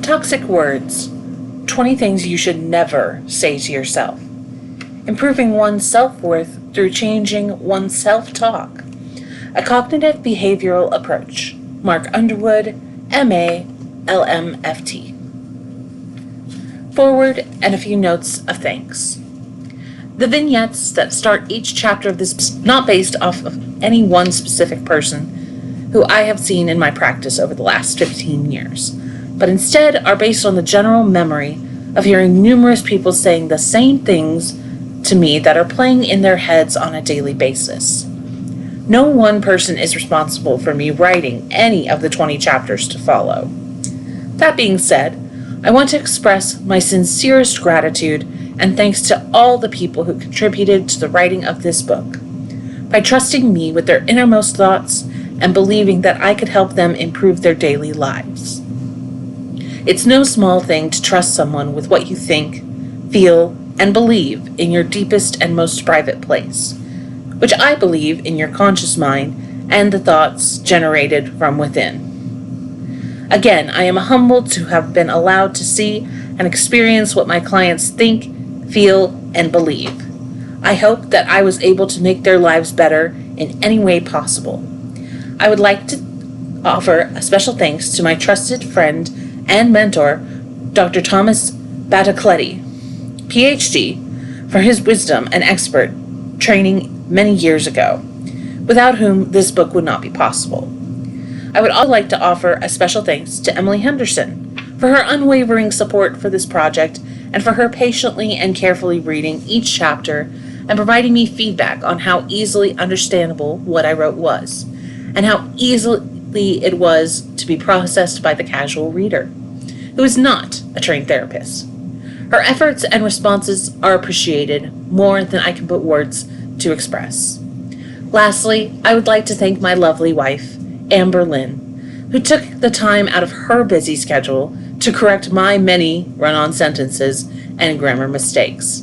Toxic words. 20 things you should never say to yourself. Improving one's self-worth through changing one's self-talk. A cognitive behavioral approach. Mark Underwood, M.A., LMFT. Forward and a few notes of thanks. The vignettes that start each chapter of this are not based off of any one specific person who I have seen in my practice over the last 15 years, but instead are based on the general memory of hearing numerous people saying the same things to me that are playing in their heads on a daily basis. No one person is responsible for me writing any of the 20 chapters to follow. That being said, I want to express my sincerest gratitude and thanks to all the people who contributed to the writing of this book, by trusting me with their innermost thoughts and believing that I could help them improve their daily lives. It's no small thing to trust someone with what you think, feel, and believe in your deepest and most private place, which I believe in your conscious mind and the thoughts generated from within. Again, I am humbled to have been allowed to see and experience what my clients think, feel, and believe. I hope that I was able to make their lives better in any way possible. I would like to offer a special thanks to my trusted friend and mentor, Dr. Thomas Battacletti, PhD, for his wisdom and expert training many years ago, without whom this book would not be possible. I would also like to offer a special thanks to Emily Henderson for her unwavering support for this project and for her patiently and carefully reading each chapter and providing me feedback on how easily understandable what I wrote was, and how easily it was to be processed by the casual reader, who is not a trained therapist. Her efforts and responses are appreciated more than I can put words to express. Lastly, I would like to thank my lovely wife, Amber Lynn, who took the time out of her busy schedule to correct my many run-on sentences and grammar mistakes.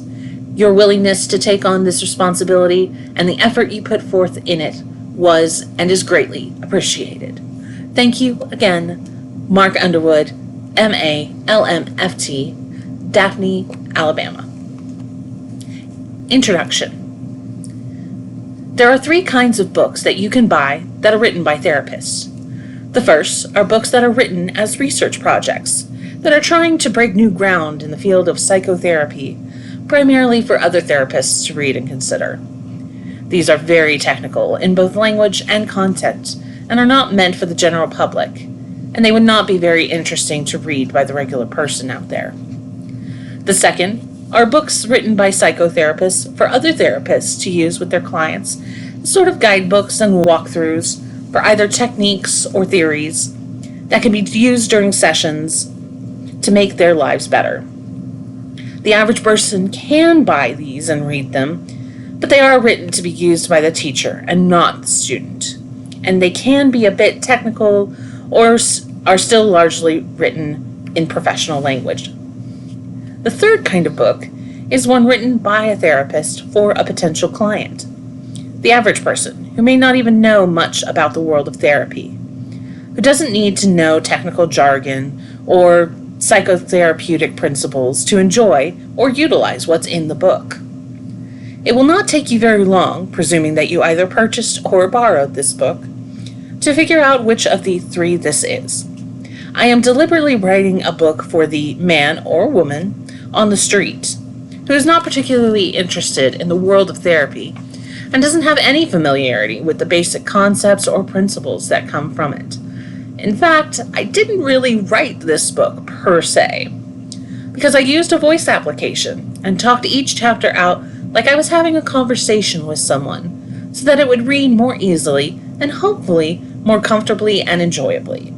Your willingness to take on this responsibility and the effort you put forth in it was and is greatly appreciated. Thank you again, Mark Underwood, M.A., LMFT, Daphne, Alabama. Introduction. There are 3 kinds of books that you can buy that are written by therapists. The first are books that are written as research projects that are trying to break new ground in the field of psychotherapy, primarily for other therapists to read and consider. These are very technical in both language and content and are not meant for the general public, and they would not be very interesting to read by the regular person out there. The second are books written by psychotherapists for other therapists to use with their clients, sort of guidebooks and walkthroughs for either techniques or theories that can be used during sessions to make their lives better. The average person can buy these and read them, but they are written to be used by the teacher and not the student, and they can be a bit technical or are still largely written in professional language. The third kind of book is one written by a therapist for a potential client, the average person who may not even know much about the world of therapy, who doesn't need to know technical jargon or psychotherapeutic principles to enjoy or utilize what's in the book. It will not take you very long, presuming that you either purchased or borrowed this book, to figure out which of the 3 this is. I am deliberately writing a book for the man or woman on the street who is not particularly interested in the world of therapy and doesn't have any familiarity with the basic concepts or principles that come from it. In fact, I didn't really write this book per se, because I used a voice application and talked each chapter out like I was having a conversation with someone, so that it would read more easily and hopefully more comfortably and enjoyably.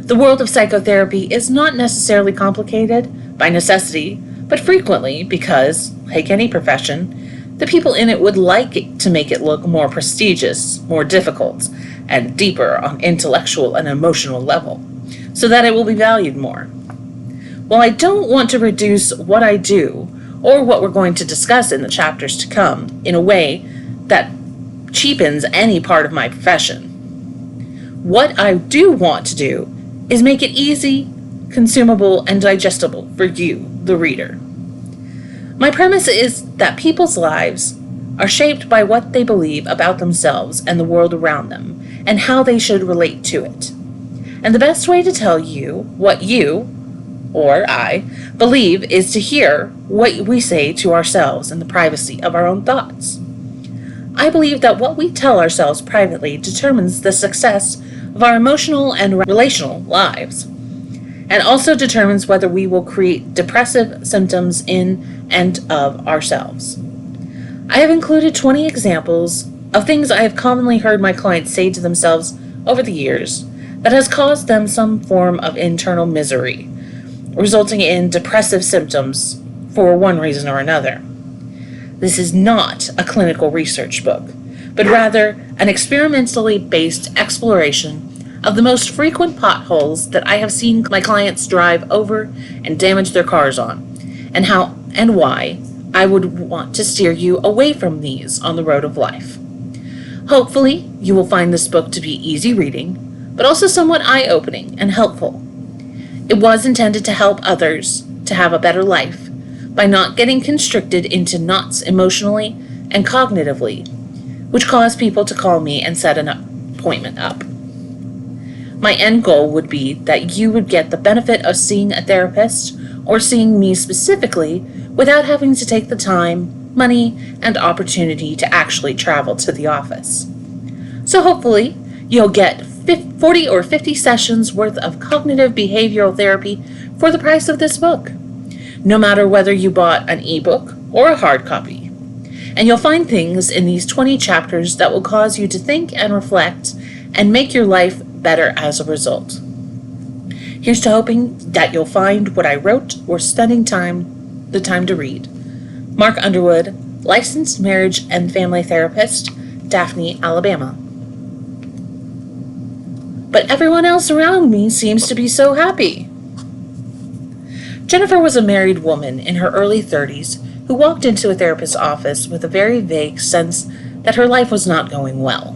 The world of psychotherapy is not necessarily complicated by necessity, but frequently because, like any profession, the people in it would like it to make it look more prestigious, more difficult, and deeper on intellectual and emotional level, so that it will be valued more. While I don't want to reduce what I do, or what we're going to discuss in the chapters to come, in a way that cheapens any part of my profession, what I do want to do is make it easy consumable, and digestible for you, the reader. My premise is that people's lives are shaped by what they believe about themselves and the world around them, and how they should relate to it. And the best way to tell you what you, or I, believe is to hear what we say to ourselves in the privacy of our own thoughts. I believe that what we tell ourselves privately determines the success of our emotional and relational lives, and also determines whether we will create depressive symptoms in and of ourselves. I have included 20 examples of things I have commonly heard my clients say to themselves over the years that has caused them some form of internal misery, resulting in depressive symptoms for one reason or another. This is not a clinical research book, but rather an experimentally based exploration of the most frequent potholes that I have seen my clients drive over and damage their cars on, and how and why I would want to steer you away from these on the road of life. Hopefully, you will find this book to be easy reading, but also somewhat eye-opening and helpful. It was intended to help others to have a better life by not getting constricted into knots emotionally and cognitively, which cause people to call me and set an appointment up. My end goal would be that you would get the benefit of seeing a therapist or seeing me specifically without having to take the time, money, and opportunity to actually travel to the office. So hopefully, you'll get 40 or 50 sessions worth of cognitive behavioral therapy for the price of this book, no matter whether you bought an ebook or a hard copy. And you'll find things in these 20 chapters that will cause you to think and reflect and make your life better as a result. Here's to hoping that you'll find what I wrote worth spending the time to read. Mark Underwood, licensed marriage and family therapist, Daphne, Alabama. But everyone else around me seems to be so happy. Jennifer was a married woman in her early 30s who walked into a therapist's office with a very vague sense that her life was not going well.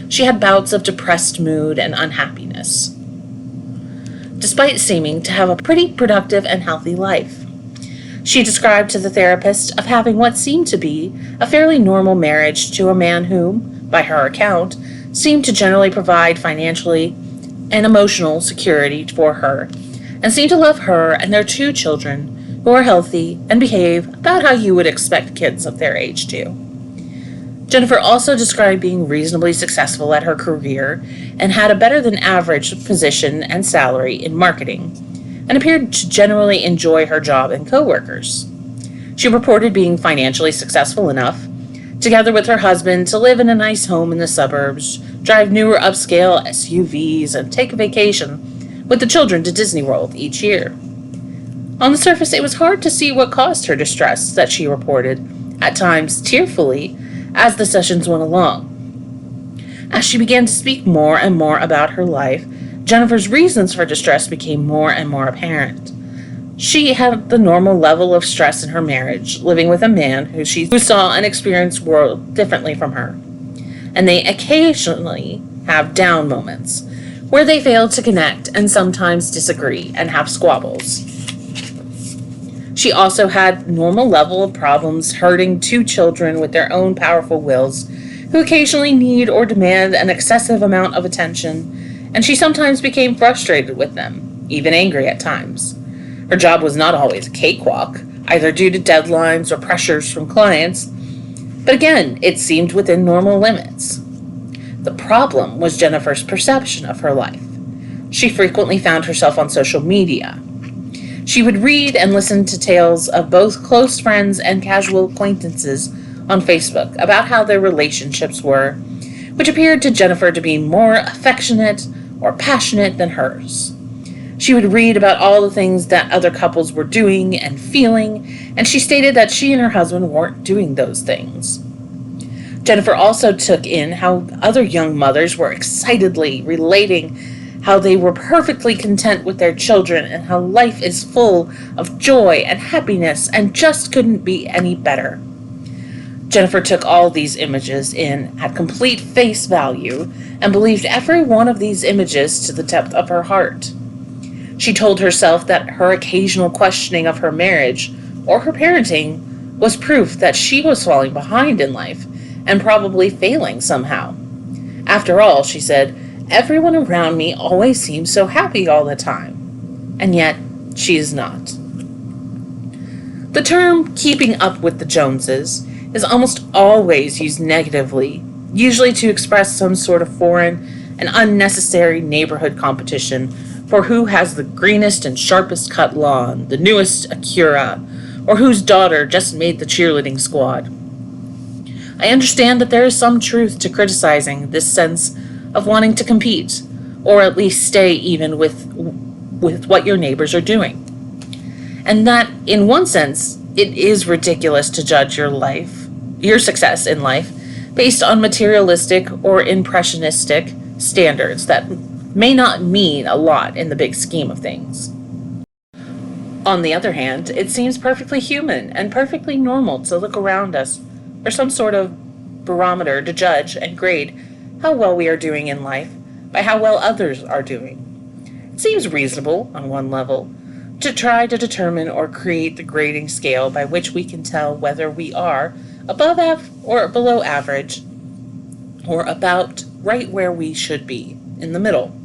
She had bouts of depressed mood and unhappiness, despite seeming to have a pretty productive and healthy life. She described to the therapist of having what seemed to be a fairly normal marriage to a man whom, by her account, seemed to generally provide financially and emotional security for her, and seemed to love her and their 2 children, who are healthy and behave about how you would expect kids of their age to. Jennifer also described being reasonably successful at her career and had a better than average position and salary in marketing, and appeared to generally enjoy her job and coworkers. She reported being financially successful enough, together with her husband, to live in a nice home in the suburbs, drive newer upscale SUVs, and take a vacation with the children to Disney World each year. On the surface, it was hard to see what caused her distress that she reported, at times tearfully, as the sessions went along. As she began to speak more and more about her life, Jennifer's reasons for distress became more and more apparent. She had the normal level of stress in her marriage, living with a man who saw and experienced the world differently from her. And they occasionally have down moments, where they fail to connect and sometimes disagree and have squabbles. She also had normal level of problems hurting 2 children with their own powerful wills, who occasionally need or demand an excessive amount of attention, and she sometimes became frustrated with them, even angry at times. Her job was not always a cakewalk, either due to deadlines or pressures from clients, but again, it seemed within normal limits. The problem was Jennifer's perception of her life. She frequently found herself on social media. She would read and listen to tales of both close friends and casual acquaintances on Facebook about how their relationships were, which appeared to Jennifer to be more affectionate or passionate than hers. She would read about all the things that other couples were doing and feeling, and she stated that she and her husband weren't doing those things. Jennifer also took in how other young mothers were excitedly relating how they were perfectly content with their children and how life is full of joy and happiness and just couldn't be any better. Jennifer took all these images in at complete face value and believed every one of these images to the depth of her heart. She told herself that her occasional questioning of her marriage or her parenting was proof that she was falling behind in life and probably failing somehow. After all, she said, everyone around me always seems so happy all the time. And yet, she is not. The term keeping up with the Joneses is almost always used negatively, usually to express some sort of foreign and unnecessary neighborhood competition for who has the greenest and sharpest cut lawn, the newest Acura, or whose daughter just made the cheerleading squad. I understand that there is some truth to criticizing this sense of wanting to compete, or at least stay even with what your neighbors are doing. And that, in one sense, it is ridiculous to judge your success in life, based on materialistic or impressionistic standards that may not mean a lot in the big scheme of things. On the other hand, it seems perfectly human and perfectly normal to look around us for some sort of barometer to judge and grade how well we are doing in life by how well others are doing. It seems reasonable, on one level, to try to determine or create the grading scale by which we can tell whether we are above or below average, or about right where we should be, in the middle.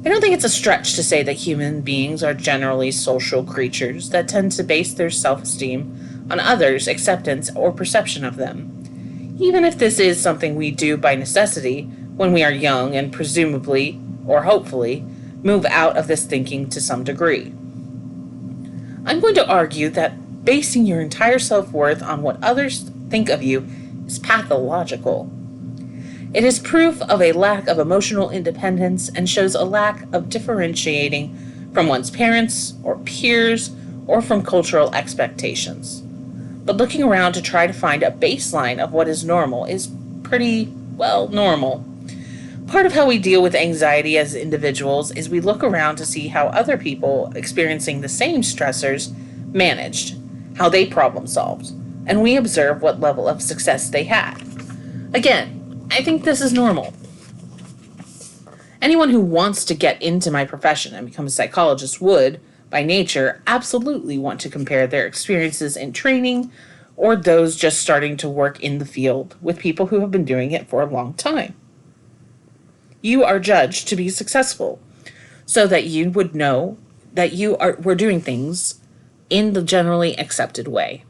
I don't think it's a stretch to say that human beings are generally social creatures that tend to base their self-esteem on others' acceptance or perception of them, even if this is something we do by necessity when we are young and presumably, or hopefully, move out of this thinking to some degree. I'm going to argue that basing your entire self-worth on what others think of you is pathological. It is proof of a lack of emotional independence and shows a lack of differentiating from one's parents or peers or from cultural expectations. But looking around to try to find a baseline of what is normal is pretty, well, normal. Part of how we deal with anxiety as individuals is we look around to see how other people experiencing the same stressors managed, how they problem solved, and we observe what level of success they had. Again, I think this is normal. Anyone who wants to get into my profession and become a psychologist would, by nature, absolutely want to compare their experiences in training or those just starting to work in the field with people who have been doing it for a long time. You are judged to be successful so that you would know that we're doing things in the generally accepted way.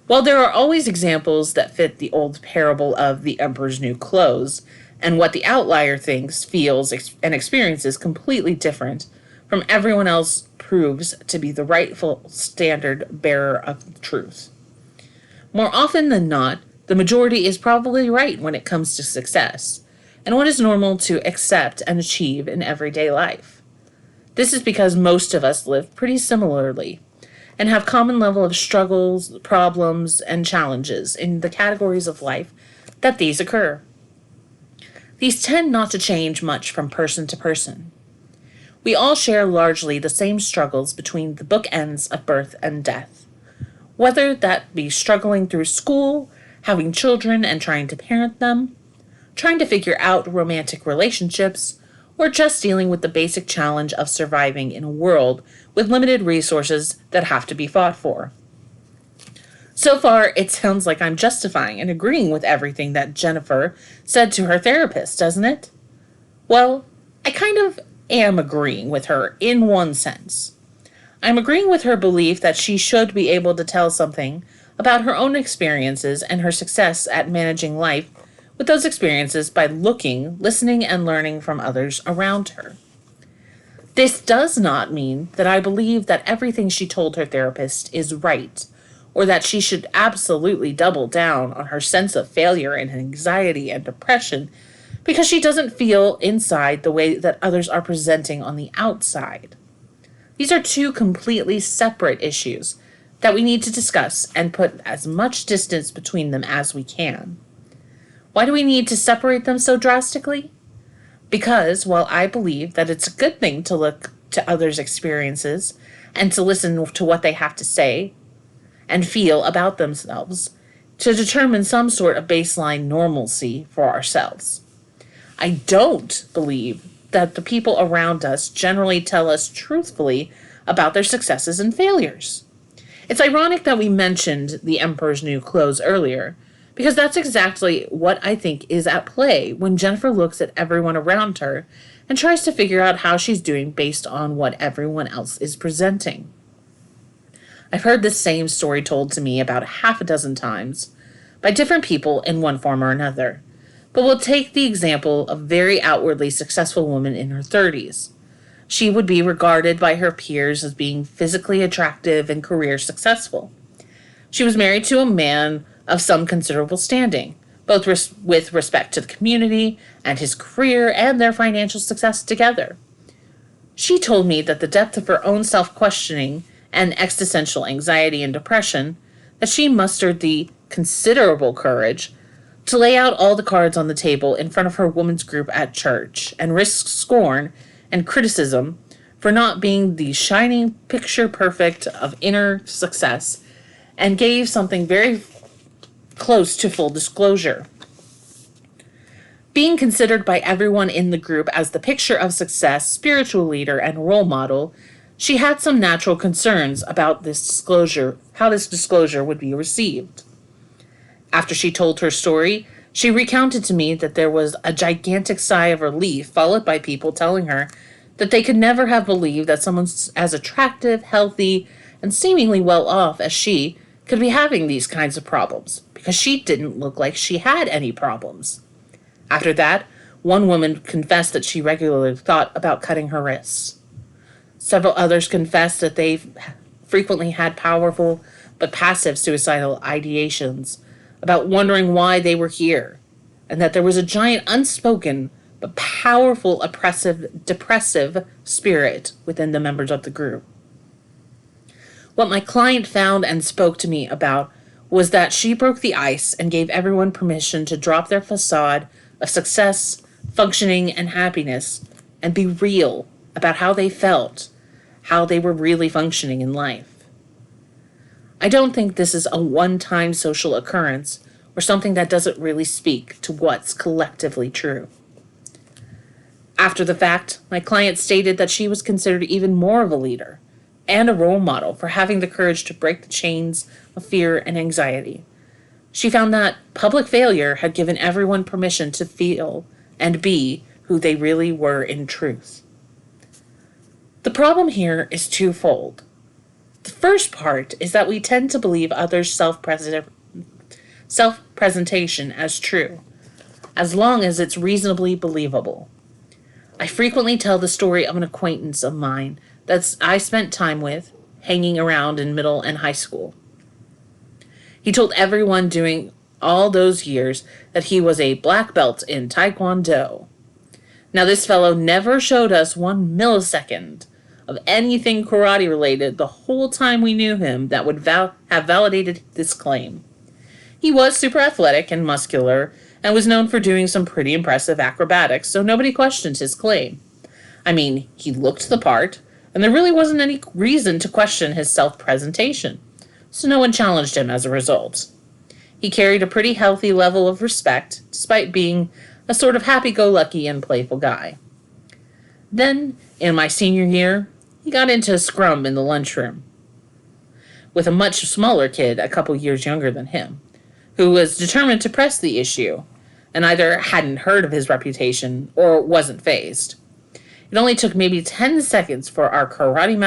While there are always examples that fit the old parable of the emperor's new clothes, and what the outlier thinks, feels, and experiences completely different from everyone else proves to be the rightful standard bearer of truth. More often than not, the majority is probably right when it comes to success, and what is normal to accept and achieve in everyday life. This is because most of us live pretty similarly, and have common level of struggles, problems, and challenges in the categories of life that these occur. These tend not to change much from person to person. We all share largely the same struggles between the bookends of birth and death, whether that be struggling through school, having children and trying to parent them, trying to figure out romantic relationships, or just dealing with the basic challenge of surviving in a world with limited resources that have to be fought for. So far, it sounds like I'm justifying and agreeing with everything that Jennifer said to her therapist, doesn't it? Well, I kind of am agreeing with her in one sense. I'm agreeing with her belief that she should be able to tell something about her own experiences and her success at managing life with those experiences by looking, listening, and learning from others around her. This does not mean that I believe that everything she told her therapist is right, or that she should absolutely double down on her sense of failure and anxiety and depression because she doesn't feel inside the way that others are presenting on the outside. These are two completely separate issues that we need to discuss and put as much distance between them as we can. Why do we need to separate them so drastically? Because while I believe that it's a good thing to look to others' experiences and to listen to what they have to say and feel about themselves to determine some sort of baseline normalcy for ourselves, I don't believe that the people around us generally tell us truthfully about their successes and failures. It's ironic that we mentioned the Emperor's New Clothes earlier, because that's exactly what I think is at play when Jennifer looks at everyone around her and tries to figure out how she's doing based on what everyone else is presenting. I've heard this same story told to me about half a dozen times by different people in one form or another, but we'll take the example of a very outwardly successful woman in her 30s. She would be regarded by her peers as being physically attractive and career successful. She was married to a man of some considerable standing, both with respect to the community and his career and their financial success together. She told me that the depth of her own self-questioning and existential anxiety and depression, that she mustered the considerable courage to lay out all the cards on the table in front of her women's group at church and risk scorn and criticism for not being the shining picture perfect of inner success, and gave something very close to full disclosure. Being considered by everyone in the group as the picture of success, spiritual leader, and role model, she had some natural concerns about this disclosure, how this disclosure would be received. After she told her story, she recounted to me that there was a gigantic sigh of relief, followed by people telling her that they could never have believed that someone as attractive, healthy, and seemingly well off as she could be having these kinds of problems, because she didn't look like she had any problems. After that, one woman confessed that she regularly thought about cutting her wrists. Several others confessed that they frequently had powerful but passive suicidal ideations about wondering why they were here, and that there was a giant unspoken but powerful depressive spirit within the members of the group. What my client found and spoke to me about was that she broke the ice and gave everyone permission to drop their facade of success, functioning, and happiness and be real about how they felt, how they were really functioning in life. I don't think this is a one-time social occurrence or something that doesn't really speak to what's collectively true. After the fact, my client stated that she was considered even more of a leader and a role model for having the courage to break the chains of fear and anxiety. She found that public failure had given everyone permission to feel and be who they really were in truth. The problem here is twofold. The first part is that we tend to believe others' self-presentation as true, as long as it's reasonably believable. I frequently tell the story of an acquaintance of mine that I spent time with, hanging around in middle and high school. He told everyone during all those years that he was a black belt in Taekwondo. Now, this fellow never showed us 1 millisecond of anything karate related the whole time we knew him that would have validated this claim. He was super athletic and muscular and was known for doing some pretty impressive acrobatics, so nobody questioned his claim. I mean, he looked the part, and there really wasn't any reason to question his self-presentation, so no one challenged him as a result. He carried a pretty healthy level of respect, despite being a sort of happy-go-lucky and playful guy. Then, in my senior year, he got into a scrum in the lunchroom with a much smaller kid a couple years younger than him, who was determined to press the issue, and either hadn't heard of his reputation or wasn't fazed. It only took maybe 10 seconds for our karate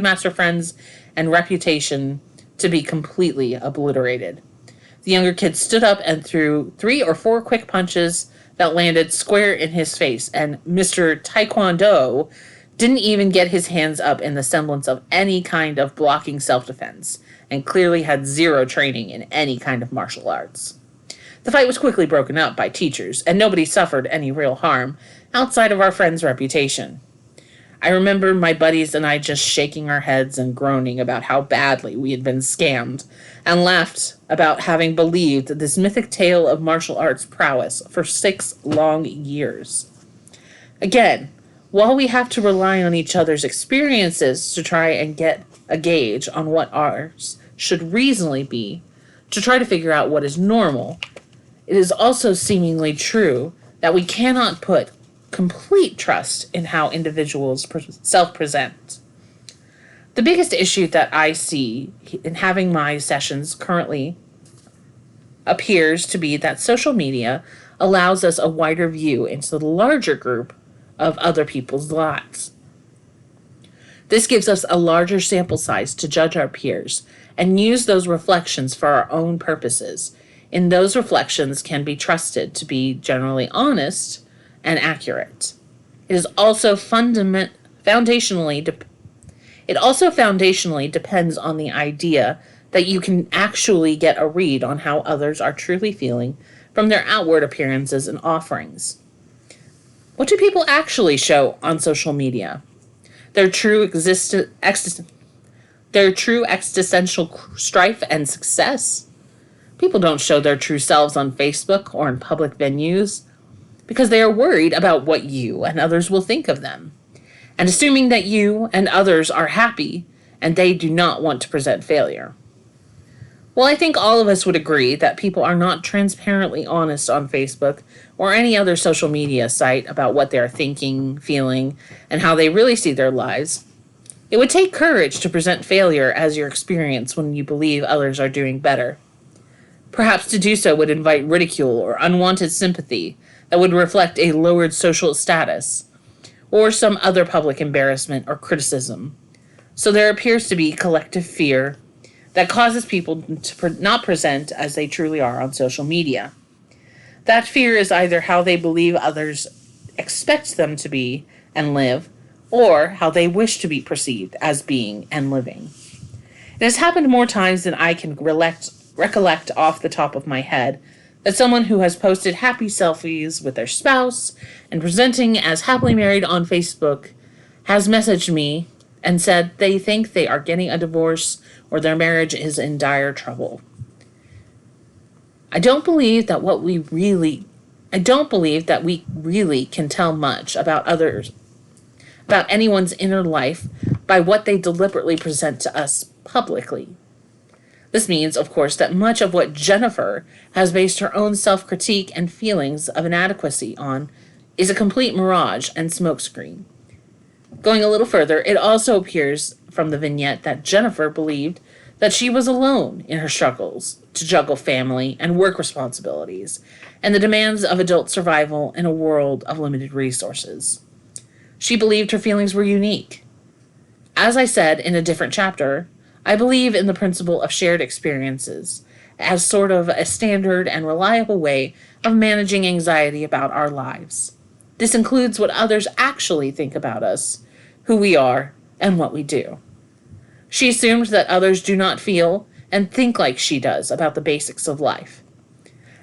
master friends and reputation to be completely obliterated. The younger kid stood up and threw 3 or 4 quick punches that landed square in his face, and Mr. Taekwondo didn't even get his hands up in the semblance of any kind of blocking self-defense, and clearly had 0 training in any kind of martial arts. The fight was quickly broken up by teachers, and nobody suffered any real harm outside of our friend's reputation. I remember my buddies and I just shaking our heads and groaning about how badly we had been scammed, and laughed about having believed this mythic tale of martial arts prowess for 6 long years. Again, while we have to rely on each other's experiences to try and get a gauge on what ours should reasonably be, to try to figure out what is normal, it is also seemingly true that we cannot put complete trust in how individuals self-present. The biggest issue that I see in having my sessions currently appears to be that social media allows us a wider view into the larger group of other people's lives. This gives us a larger sample size to judge our peers and use those reflections for our own purposes. And those reflections can be trusted to be generally honest and accurate. It is also foundationally depends on the idea that you can actually get a read on how others are truly feeling from their outward appearances and offerings. What do people actually show on social media? Their true existential strife and success? People don't show their true selves on Facebook or in public venues because they are worried about what you and others will think of them, and assuming that you and others are happy and they do not want to present failure. Well, I think all of us would agree that people are not transparently honest on Facebook or any other social media site about what they are thinking, feeling, and how they really see their lives. It would take courage to present failure as your experience when you believe others are doing better. Perhaps to do so would invite ridicule or unwanted sympathy that would reflect a lowered social status or some other public embarrassment or criticism. So there appears to be collective fear that causes people to not present as they truly are on social media. That fear is either how they believe others expect them to be and live, or how they wish to be perceived as being and living. It has happened more times than I can recollect off the top of my head that someone who has posted happy selfies with their spouse and presenting as happily married on Facebook has messaged me and said they think they are getting a divorce or their marriage is in dire trouble. I don't believe that we really can tell much about anyone's inner life by what they deliberately present to us publicly. This means, of course, that much of what Jennifer has based her own self-critique and feelings of inadequacy on is a complete mirage and smokescreen. Going a little further, it also appears from the vignette that Jennifer believed that she was alone in her struggles to juggle family and work responsibilities and the demands of adult survival in a world of limited resources. She believed her feelings were unique. As I said in a different chapter, I believe in the principle of shared experiences as sort of a standard and reliable way of managing anxiety about our lives. This includes what others actually think about us, who we are, and what we do. She assumed that others do not feel and think like she does about the basics of life,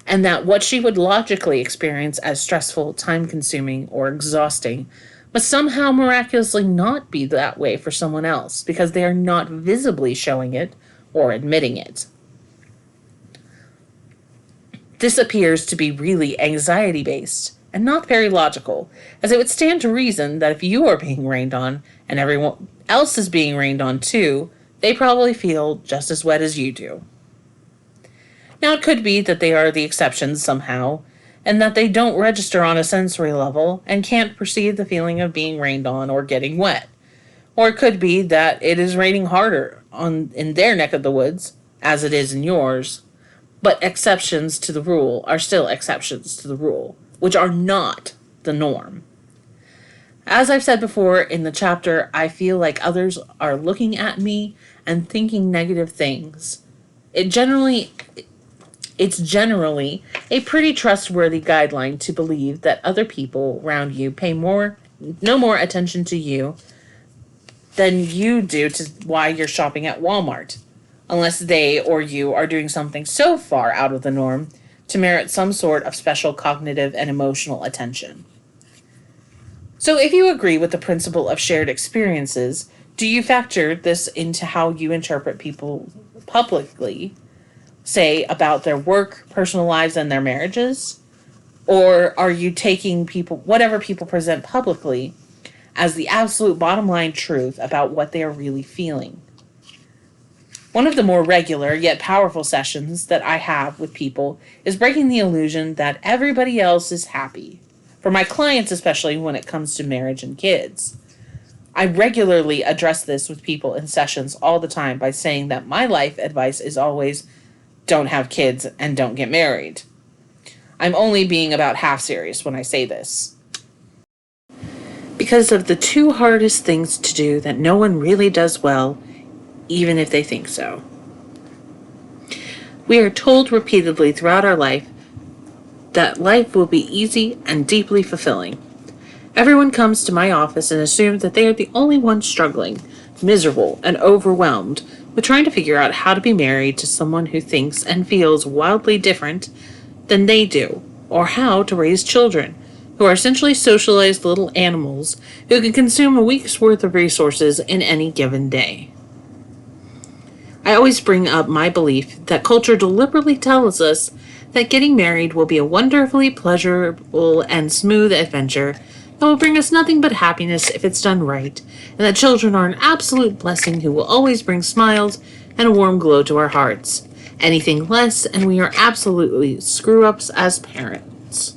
and that what she would logically experience as stressful, time-consuming, or exhausting must somehow miraculously not be that way for someone else because they are not visibly showing it or admitting it. This appears to be really anxiety-based and not very logical, as it would stand to reason that if you are being rained on and everyone else is being rained on too, they probably feel just as wet as you do. Now, it could be that they are the exceptions somehow, and that they don't register on a sensory level and can't perceive the feeling of being rained on or getting wet. Or it could be that it is raining harder in their neck of the woods, as it is in yours, but exceptions to the rule are still exceptions to the rule, which are not the norm. As I've said before in the chapter, I feel like others are looking at me and thinking negative things. It's generally a pretty trustworthy guideline to believe that other people around you pay no more attention to you than you do to why you're shopping at Walmart, unless they or you are doing something so far out of the norm to merit some sort of special cognitive and emotional attention. So if you agree with the principle of shared experiences, do you factor this into how you interpret people publicly, say about their work, personal lives, and their marriages? Or are you taking whatever people present publicly as the absolute bottom line truth about what they are really feeling? One of the more regular yet powerful sessions that I have with people is breaking the illusion that everybody else is happy. for my clients, especially when it comes to marriage and kids. I regularly address this with people in sessions all the time by saying that my life advice is always don't have kids and don't get married. I'm only being about half serious when I say this. Because of the two hardest things to do that no one really does well, even if they think so. We are told repeatedly throughout our life that life will be easy and deeply fulfilling. Everyone comes to my office and assumes that they are the only ones struggling, miserable, and overwhelmed with trying to figure out how to be married to someone who thinks and feels wildly different than they do, or how to raise children, who are essentially socialized little animals who can consume a week's worth of resources in any given day. I always bring up my belief that culture deliberately tells us that getting married will be a wonderfully pleasurable and smooth adventure that will bring us nothing but happiness if it's done right, and that children are an absolute blessing who will always bring smiles and a warm glow to our hearts. Anything less, and we are absolutely screw-ups as parents.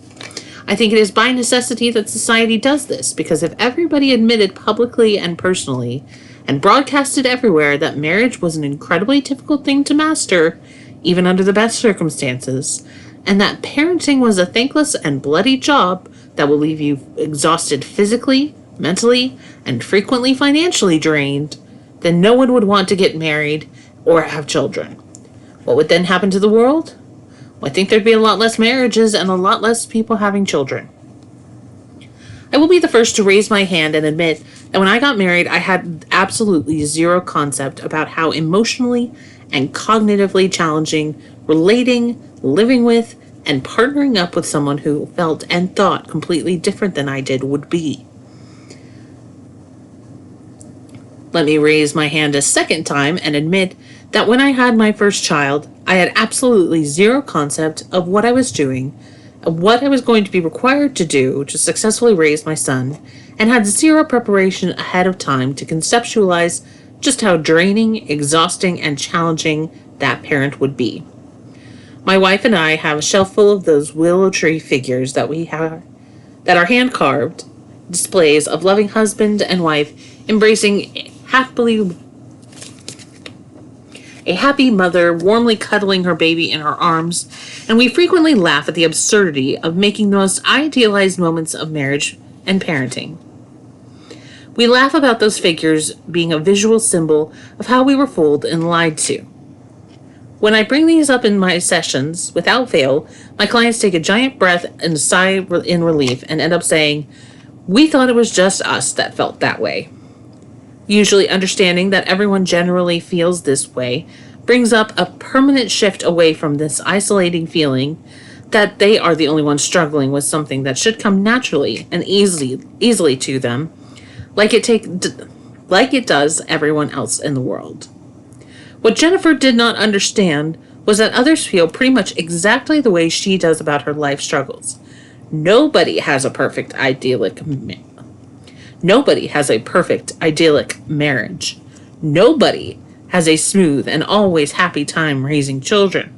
I think it is by necessity that society does this, because if everybody admitted publicly and personally, and broadcasted everywhere that marriage was an incredibly difficult thing to master, even under the best circumstances, and that parenting was a thankless and bloody job that will leave you exhausted physically, mentally, and frequently financially drained, then no one would want to get married or have children. What would then happen to the world? Well, I think there'd be a lot less marriages and a lot less people having children. I will be the first to raise my hand and admit that when I got married, I had absolutely zero concept about how emotionally and cognitively challenging relating, living with, and partnering up with someone who felt and thought completely different than I did would be. Let me raise my hand a second time and admit that when I had my first child, I had absolutely zero concept of what I was doing, of what I was going to be required to do to successfully raise my son, and had zero preparation ahead of time to conceptualize just how draining, exhausting, and challenging that parent would be. My wife and I have a shelf full of those willow tree figures that are hand carved displays of loving husband and wife embracing a happy mother warmly cuddling her baby in her arms, and we frequently laugh at the absurdity of making the most idealized moments of marriage and parenting. We laugh about those figures being a visual symbol of how we were fooled and lied to. When I bring these up in my sessions, without fail, my clients take a giant breath and sigh in relief and end up saying, "We thought it was just us that felt that way." Usually understanding that everyone generally feels this way brings up a permanent shift away from this isolating feeling that they are the only ones struggling with something that should come naturally and easily to them, like it does everyone else in the world. What Jennifer did not understand was that others feel pretty much exactly the way she does about her life struggles. Nobody has a perfect idyllic marriage. Nobody has a smooth and always happy time raising children.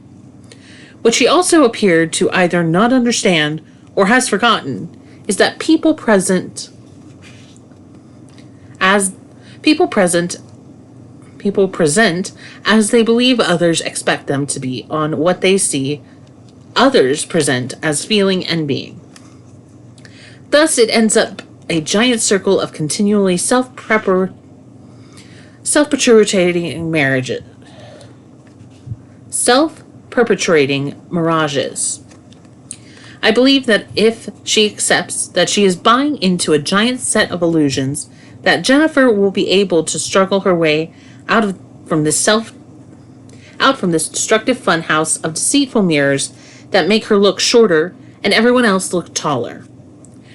What she also appeared to either not understand or has forgotten is that people present as they believe others expect them to be on what they see others present as feeling and being. Thus, it ends up a giant circle of continually self-perpetuating mirages. I believe that if she accepts that she is buying into a giant set of illusions, that Jennifer will be able to struggle her way out from this destructive funhouse of deceitful mirrors that make her look shorter and everyone else look taller.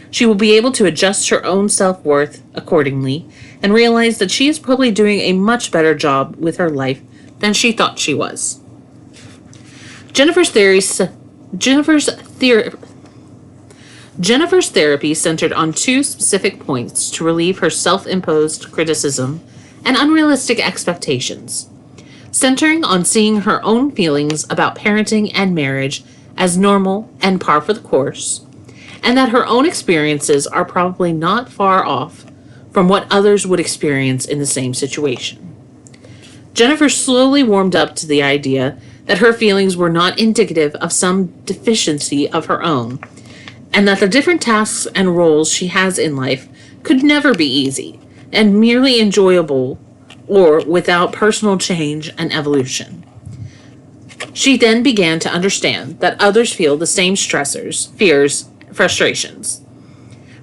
She will be able to adjust her own self-worth accordingly and realize that she is probably doing a much better job with her life than she thought she was. Jennifer's therapy centered on two specific points to relieve her self-imposed criticism and unrealistic expectations, centering on seeing her own feelings about parenting and marriage as normal and par for the course, and that her own experiences are probably not far off from what others would experience in the same situation. Jennifer slowly warmed up to the idea that her feelings were not indicative of some deficiency of her own, and that the different tasks and roles she has in life could never be easy and merely enjoyable or without personal change and evolution. She then began to understand that others feel the same stressors, fears, frustrations.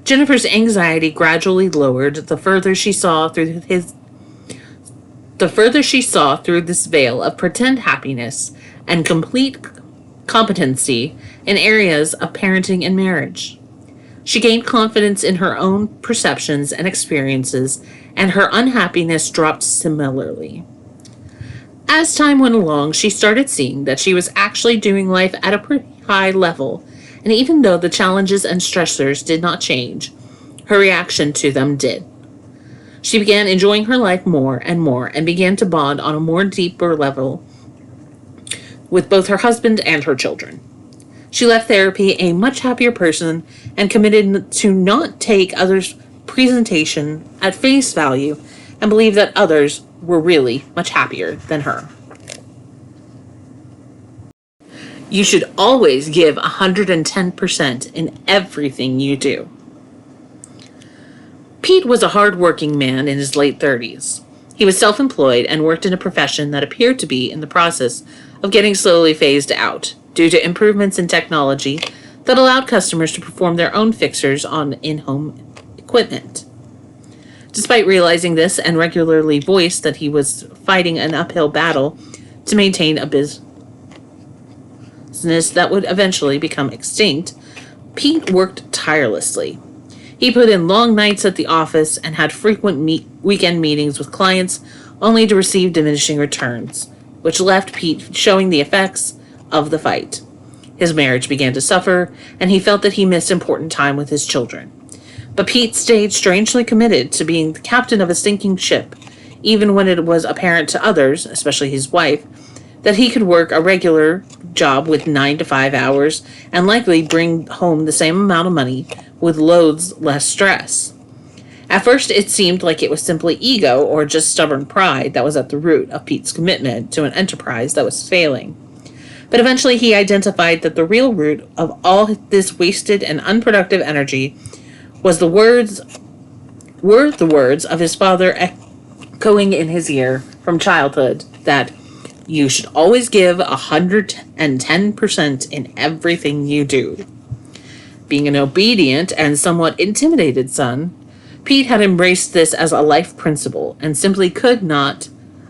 Jennifer's anxiety gradually lowered the further she saw through this veil of pretend happiness and complete competency in areas of parenting and marriage. She gained confidence in her own perceptions and experiences, and her unhappiness dropped similarly. As time went along, she started seeing that she was actually doing life at a pretty high level, and even though the challenges and stressors did not change, her reaction to them did. She began enjoying her life more and began to bond on a more deeper level with both her husband and her children. She left therapy a much happier person and committed to not take others' presentation at face value and believe that others were really much happier than her. You should always give 110% in everything you do. Pete was a hard-working man in his late 30s. He was self-employed and worked in a profession that appeared to be in the process of getting slowly phased out due to improvements in technology that allowed customers to perform their own fixtures on in-home equipment. Despite realizing this and regularly voiced that he was fighting an uphill battle to maintain a business that would eventually become extinct, Pete worked tirelessly. He put in long nights at the office and had frequent weekend meetings with clients only to receive diminishing returns, which left Pete showing the effects of the fight. His marriage began to suffer, and he felt that he missed important time with his children. But Pete stayed strangely committed to being the captain of a sinking ship, even when it was apparent to others, especially his wife, that he could work a regular job with 9 to 5 hours and likely bring home the same amount of money with loads less stress. At first, it seemed like it was simply ego or just stubborn pride that was at the root of Pete's commitment to an enterprise that was failing. But eventually he identified that the real root of all this wasted and unproductive energy was the words of his father echoing in his ear from childhood that you should always give 110% in everything you do. Being an obedient and somewhat intimidated son, Pete had embraced this as a life principle and simply could not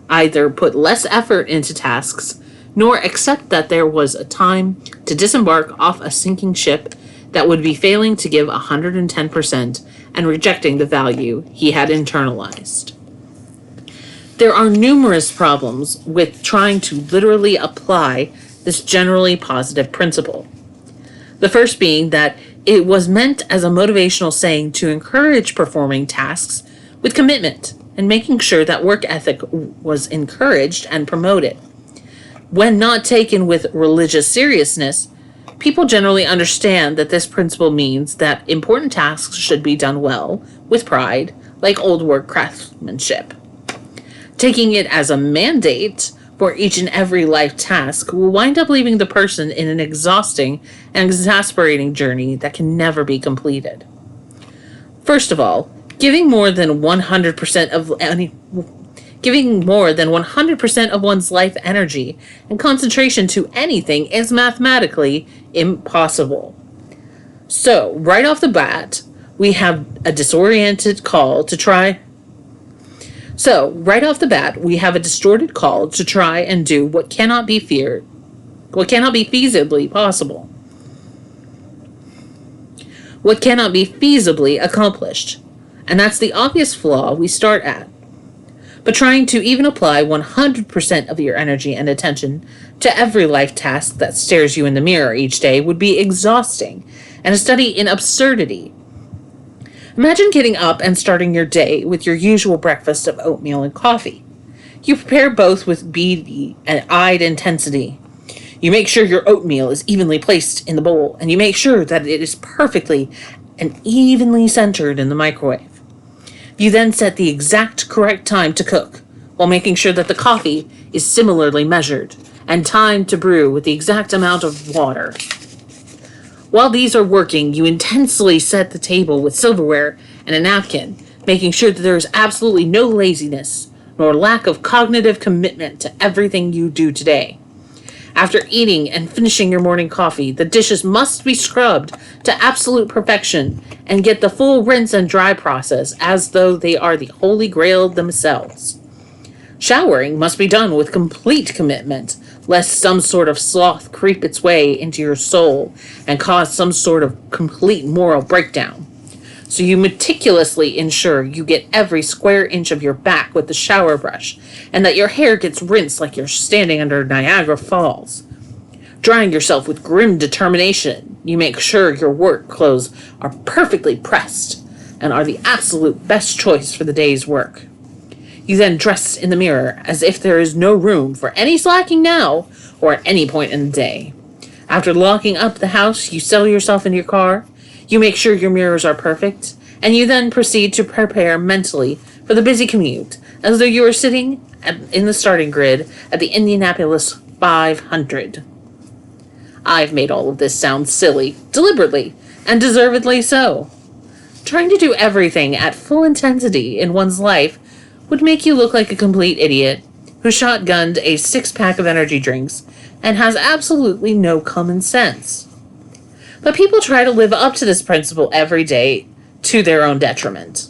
either put less effort into tasks nor accept that there was a time to disembark off a sinking ship that would be failing to give 110% and rejecting the value he had internalized. There are numerous problems with trying to literally apply this generally positive principle. The first being that it was meant as a motivational saying to encourage performing tasks with commitment and making sure that work ethic was encouraged and promoted. When not taken with religious seriousness, people generally understand that this principle means that important tasks should be done well, with pride, like old work craftsmanship. Taking it as a mandate for each and every life task will wind up leaving the person in an exhausting and exasperating journey that can never be completed. First of all, giving more than 100% of one's life energy and concentration to anything is mathematically impossible. So, right off the bat, we have a distorted call to try and do what cannot be feasibly possible. What cannot be feasibly accomplished. And that's the obvious flaw we start at. But trying to even apply 100% of your energy and attention to every life task that stares you in the mirror each day would be exhausting and a study in absurdity. Imagine getting up and starting your day with your usual breakfast of oatmeal and coffee. You prepare both with beady-eyed intensity. You make sure your oatmeal is evenly placed in the bowl, and you make sure that it is perfectly and evenly centered in the microwave. You then set the exact correct time to cook, while making sure that the coffee is similarly measured and timed to brew with the exact amount of water. While these are working, you intensely set the table with silverware and a napkin, making sure that there is absolutely no laziness nor lack of cognitive commitment to everything you do today. After eating and finishing your morning coffee, the dishes must be scrubbed to absolute perfection and get the full rinse and dry process as though they are the holy grail themselves. Showering must be done with complete commitment, lest some sort of sloth creep its way into your soul and cause some sort of complete moral breakdown. So you meticulously ensure you get every square inch of your back with the shower brush, and that your hair gets rinsed like you're standing under Niagara Falls. Drying yourself with grim determination, you make sure your work clothes are perfectly pressed and are the absolute best choice for the day's work. You then dress in the mirror as if there is no room for any slacking now or at any point in the day. After locking up the house, you settle yourself in your car, you make sure your mirrors are perfect, and you then proceed to prepare mentally for the busy commute, as though you were sitting in the starting grid at the Indianapolis 500. I've made all of this sound silly, deliberately, and deservedly so. Trying to do everything at full intensity in one's life would make you look like a complete idiot who shotgunned a six-pack of energy drinks and has absolutely no common sense. But people try to live up to this principle every day to their own detriment.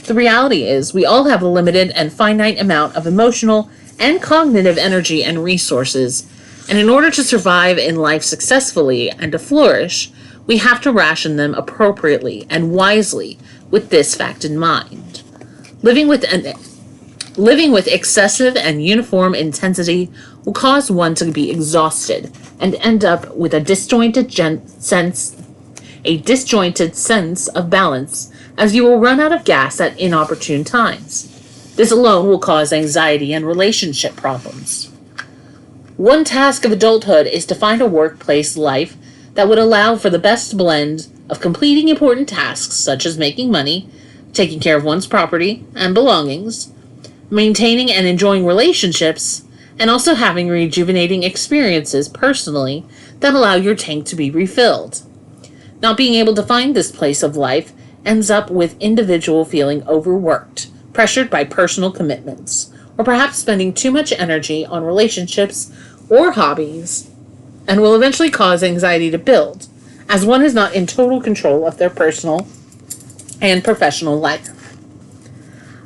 The reality is we all have a limited and finite amount of emotional and cognitive energy and resources, and in order to survive in life successfully and to flourish, we have to ration them appropriately and wisely with this fact in mind. Living with excessive and uniform intensity will cause one to be exhausted and end up with a disjointed sense of balance, as you will run out of gas at inopportune times. This alone will cause anxiety and relationship problems. One task of adulthood is to find a workplace life that would allow for the best blend of completing important tasks such as making money, taking care of one's property and belongings, maintaining and enjoying relationships, and also having rejuvenating experiences personally that allow your tank to be refilled. Not being able to find this place of life ends up with individual feeling overworked, pressured by personal commitments, or perhaps spending too much energy on relationships or hobbies, and will eventually cause anxiety to build, as one is not in total control of their personal and professional life.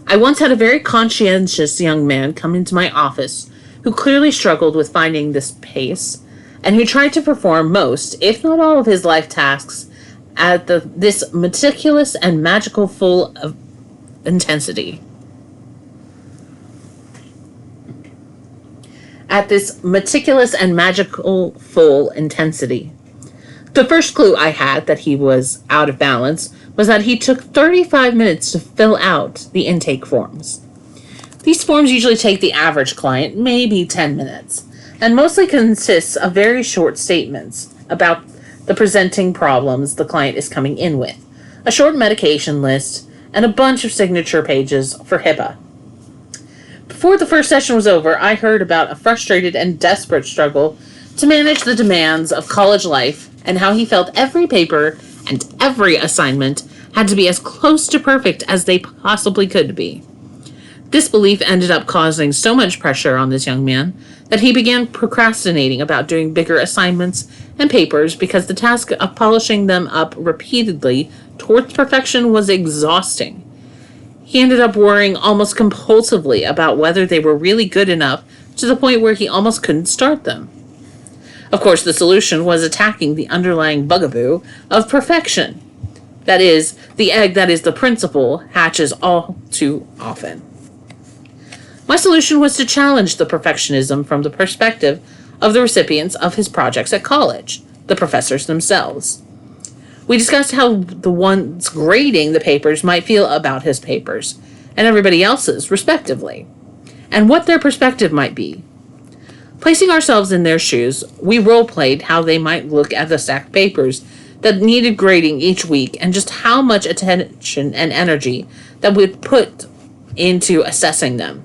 I once had a very conscientious young man come into my office who clearly struggled with finding this pace, and who tried to perform most, if not all, of his life tasks at this meticulous and magical full of intensity. The first clue I had that he was out of balance was that he took 35 minutes to fill out the intake forms. These forms usually take the average client maybe 10 minutes, and mostly consists of very short statements about the presenting problems the client is coming in with, a short medication list, and a bunch of signature pages for HIPAA. Before the first session was over, I heard about a frustrated and desperate struggle to manage the demands of college life, and how he felt every paper and every assignment had to be as close to perfect as they possibly could be. This belief ended up causing so much pressure on this young man that he began procrastinating about doing bigger assignments and papers because the task of polishing them up repeatedly towards perfection was exhausting. He ended up worrying almost compulsively about whether they were really good enough, to the point where he almost couldn't start them. Of course, the solution was attacking the underlying bugaboo of perfection. That is, the egg that is the principal hatches all too often. My solution was to challenge the perfectionism from the perspective of the recipients of his projects at college, the professors themselves. We discussed how the ones grading the papers might feel about his papers, and everybody else's, respectively, and what their perspective might be. Placing ourselves in their shoes, we role-played how they might look at the stacked papers that needed grading each week and just how much attention and energy that we'd put into assessing them,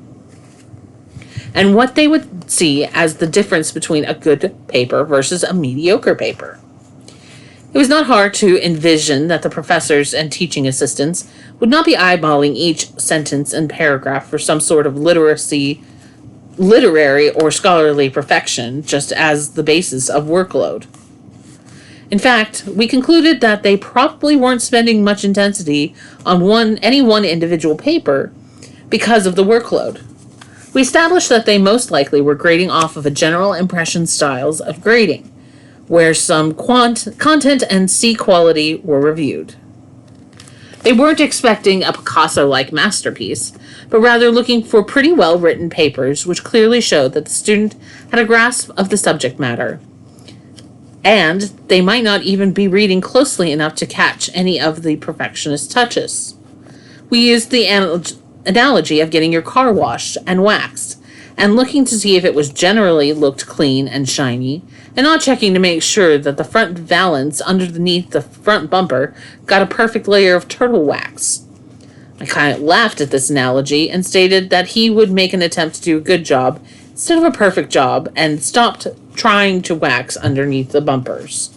and what they would see as the difference between a good paper versus a mediocre paper. It was not hard to envision that the professors and teaching assistants would not be eyeballing each sentence and paragraph for some sort of literary or scholarly perfection, just as the basis of workload. In fact, we concluded that they probably weren't spending much intensity on any one individual paper because of the workload. We established that they most likely were grading off of a general impression styles of grading, where some content and C quality were reviewed. They weren't expecting a Picasso-like masterpiece, but rather looking for pretty well-written papers which clearly showed that the student had a grasp of the subject matter, and they might not even be reading closely enough to catch any of the perfectionist touches. We used the analogy of getting your car washed and waxed, and looking to see if it was generally looked clean and shiny, and not checking to make sure that the front valance underneath the front bumper got a perfect layer of turtle wax. I kind of laughed at this analogy and stated that he would make an attempt to do a good job instead of a perfect job and stopped trying to wax underneath the bumpers.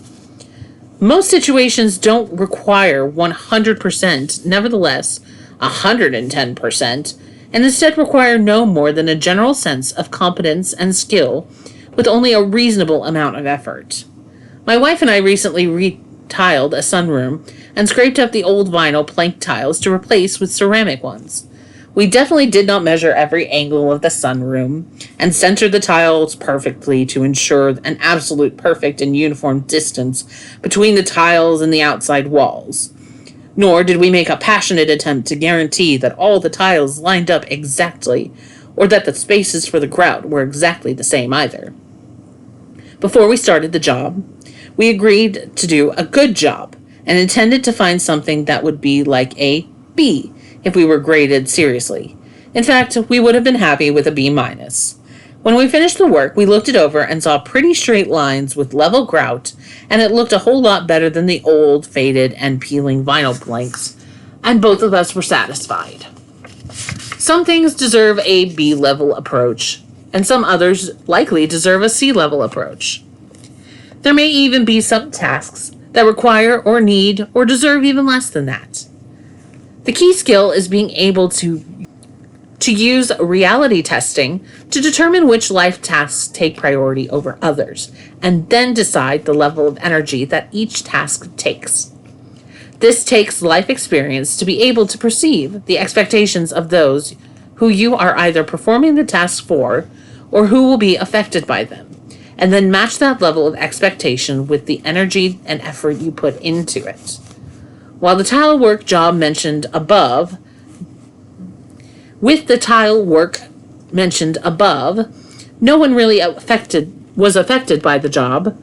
Most situations don't require 100%, nevertheless 110%, and instead require no more than a general sense of competence and skill with only a reasonable amount of effort. My wife and I recently retiled a sunroom and scraped up the old vinyl plank tiles to replace with ceramic ones. We definitely did not measure every angle of the sunroom and centered the tiles perfectly to ensure an absolute perfect and uniform distance between the tiles and the outside walls. Nor did we make a passionate attempt to guarantee that all the tiles lined up exactly, or that the spaces for the grout were exactly the same either. Before we started the job, we agreed to do a good job and intended to find something that would be like a B if we were graded seriously. In fact, we would have been happy with a B-. When we finished the work, we looked it over and saw pretty straight lines with level grout, and it looked a whole lot better than the old, faded, and peeling vinyl planks, and both of us were satisfied. Some things deserve a B-level approach, and some others likely deserve a C-level approach. There may even be some tasks that require or need or deserve even less than that. The key skill is being able to use reality testing to determine which life tasks take priority over others, and then decide the level of energy that each task takes. This takes life experience to be able to perceive the expectations of those who you are either performing the task for or who will be affected by them, and then match that level of expectation with the energy and effort you put into it. While the tile work job mentioned above, no one really was affected by the job.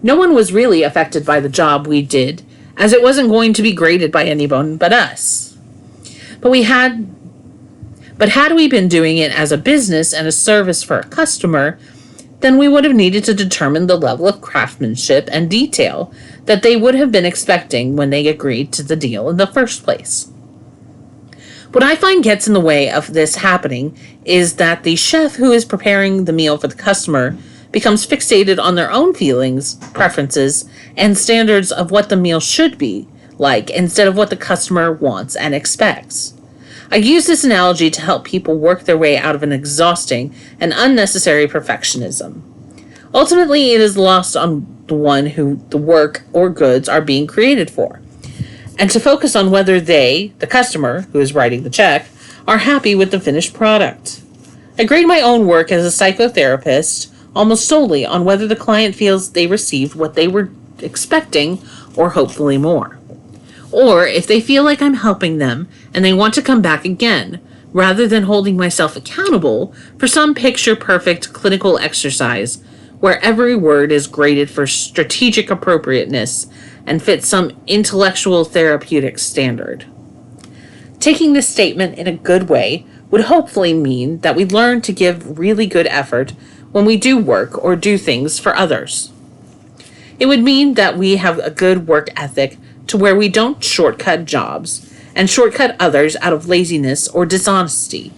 No one was really affected by the job we did, as it wasn't going to be graded by anyone but us. But had we been doing it as a business and a service for a customer, then we would have needed to determine the level of craftsmanship and detail that they would have been expecting when they agreed to the deal in the first place. What I find gets in the way of this happening is that the chef who is preparing the meal for the customer becomes fixated on their own feelings, preferences, and standards of what the meal should be like instead of what the customer wants and expects. I use this analogy to help people work their way out of an exhausting and unnecessary perfectionism. Ultimately, it is lost on the one who the work or goods are being created for, and to focus on whether they, the customer who is writing the check, are happy with the finished product. I grade my own work as a psychotherapist almost solely on whether the client feels they received what they were expecting or hopefully more, or if they feel like I'm helping them and they want to come back again, rather than holding myself accountable for some picture-perfect clinical exercise where every word is graded for strategic appropriateness and fits some intellectual therapeutic standard. Taking this statement in a good way would hopefully mean that we learn to give really good effort when we do work or do things for others. It would mean that we have a good work ethic to where we don't shortcut jobs and shortcut others out of laziness or dishonesty.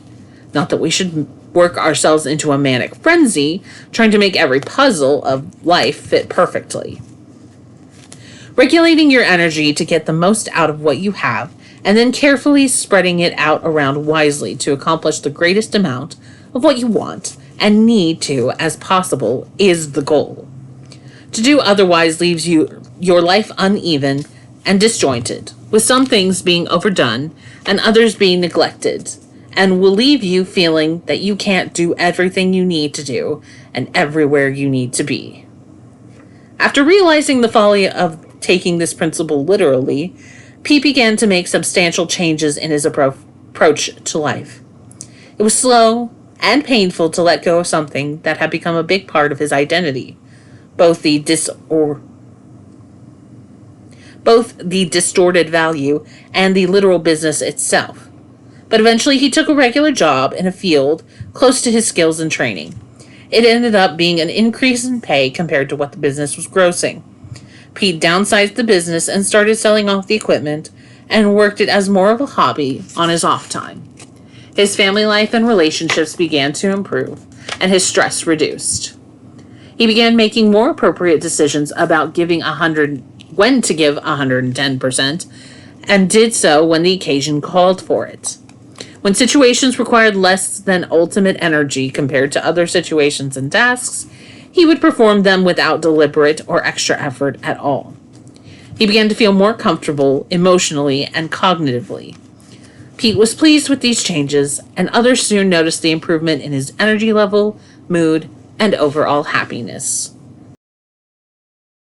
Not that we should work ourselves into a manic frenzy trying to make every puzzle of life fit perfectly. Regulating your energy to get the most out of what you have and then carefully spreading it out around wisely to accomplish the greatest amount of what you want and need to as possible is the goal. To do otherwise leaves your life uneven and disjointed, with some things being overdone and others being neglected, and will leave you feeling that you can't do everything you need to do and everywhere you need to be. After realizing the folly of taking this principle literally, Pete began to make substantial changes in his approach to life. It was slow and painful to let go of something that had become a big part of his identity, both the distorted value and the literal business itself. But eventually he took a regular job in a field close to his skills and training. It ended up being an increase in pay compared to what the business was grossing. Pete downsized the business and started selling off the equipment and worked it as more of a hobby on his off time. His family life and relationships began to improve, and his stress reduced. He began making more appropriate decisions about when to give 110%, and did so when the occasion called for it. When situations required less than ultimate energy compared to other situations and tasks, he would perform them without deliberate or extra effort at all. He began to feel more comfortable emotionally and cognitively. Pete was pleased with these changes, and others soon noticed the improvement in his energy level, mood, and overall happiness.